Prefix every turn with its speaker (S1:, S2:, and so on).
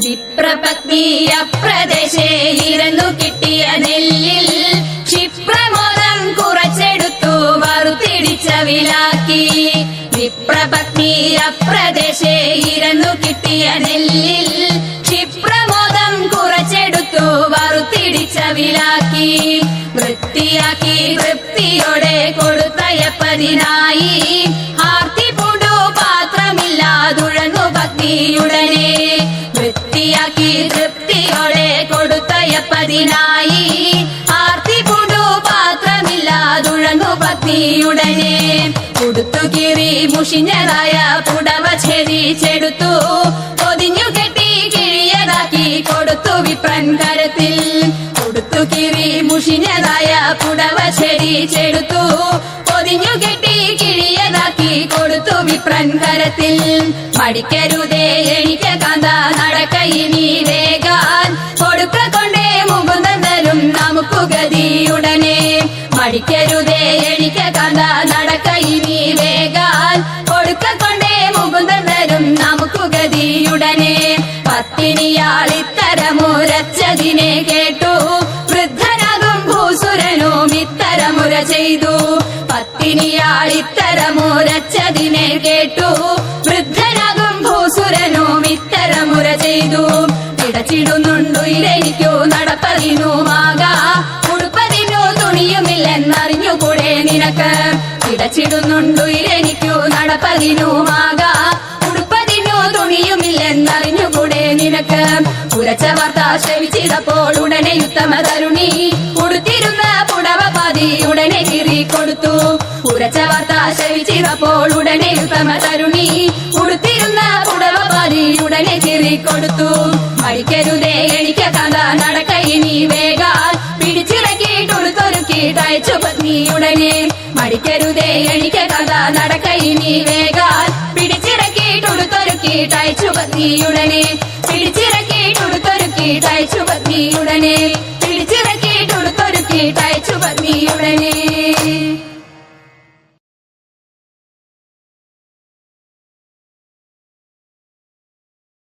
S1: വിപ്രപത്നിയ പ്രദേശേ ഇരന്നു കിട്ടിയ നെല്ലിൽ ക്ഷിപ്രമോദം കുറച്ചെടുത്തു വറുത്തിടിച്ച വിലാക്കി. വിപ്രപത്നിയ പ്രദേശേ ഇരന്നു കിട്ടിയ നെല്ലിൽ ക്ഷിപ്രമോദം കുറച്ചെടുത്തു വറുത്തിടിച്ച വിലാക്കി. വൃത്തിയാക്കി തൃപ്തിയോടെ കൊടുത്തയപ്പതിനായി ആർത്തി പൂണ്ടു പാത്രമില്ലാതുഴങ്ങു പത്നിയുടനെ. വൃത്തിയാക്കി തൃപ്തിയോടെ കൊടുത്തയപ്പതിനായി ആർത്തി പൂണ്ടു പാത്രമില്ലാതുഴങ്ങു പത്നിയുടനെ. കൊടുത്തു കീറി മുഷിഞ്ഞതായ പുടവ ഛേദിച്ചെടുത്തു പൊതിഞ്ഞു കെട്ടി കിഴിയതാക്കി കൊടുത്തു വിപ്രൻ കരത്തിൽ. കൊടുത്തു കീറി മുഷിഞ്ഞതായ പുടവ ഛേദിച്ചെടുത്തു പൊതിഞ്ഞു കെട്ടി കിഴിയതാക്കി കൊടുത്തു വിപ്രൻ കരത്തിൽ. മടിക്കരുതേ എനിക്ക് കാന്ത നടക്കയിനി വേഗാൻ കൊടുക്ക കൊണ്ടേ മുകുന്ദൻ തരും നമുക്കു ഗതിയുടനെ. മടിക്കരുതേ എനിക്ക് കാന്ത നടക്കയിനി വേഗാൻ കൊടുക്ക കൊണ്ടേ മുകുന്ദൻ തരും നമുക്കു ഗതിയുടനെ. പത്തിനിയാൾ ഇത്തരമുരച്ചതിനെ കേട്ടു വൃദ്ധനാകും ഭൂസുരനും ഇത്തരമുര ചെയ്തു. പത്തിനിയാൾ ഇത്തരമുരച്ചതിനെ കേട്ടു വൃദ്ധനാകും ഭൂസുരനും ഇത്തരമുര ചെയ്തു. ഇടച്ചിടുന്നുണ്ടു ഇതെനിക്കു നടപ്പതിനുമാകാ ഉടുപ്പതിനു തുണിയുമില്ലെന്നറിഞ്ഞുകൂടെ നിനക്ക്. ഇടച്ചിടുന്നുണ്ടു ഇതെനിക്കു നടപ്പതിനുമാകാ ഉടുപ്പതിനു തുണിയുമില്ലെന്നറിഞ്ഞുകൂടെ നിനക്ക്. ഉരച്ച വാർത്ത ശ്രവിച്ചിടപ്പോൾ ഉടനെ ഉത്തമ തരുണി ഉടുത്തിരുന്ന പുടവ പാതി ഉടനെ കീറിക്കൊടുത്തു. ഉരച്ച വാർത്ത ശ്രവിച്ചിടപ്പോൾ ഉടനെ ഉത്തമ തരുണി ഉടുത്തിരുന്ന പുടവ പാതി ഉടനെ കീറിക്കൊടുത്തു. മടിക്കരുതേ എനിക്ക് കാന്ത നടക്കയിനി വേഗാൻ പിടിച്ചിറക്കിയിട്ടുടുത്തൊരുക്കിയിട്ടയച്ചു പത്നിയുടനെ. മടിക്കരുതേ എനിക്ക് കാന്ത നടക്കയിനി വേഗാൻ പിടിച്ചിറക്കിയിട്ടുടുത്തൊരുക്കിയിട്ടയച്ചു പത്നിയുടനെ. പിടിച്ചിറക്കിയിട്ടുടുത്തൊരുക്കിയിട്ടയച്ചു പത്നിയുടനെ. പിടിച്ചിറക്കിയിട്ടുടുത്തൊരുക്കിയിട്ടയച്ചു പത്നിയുടനെ.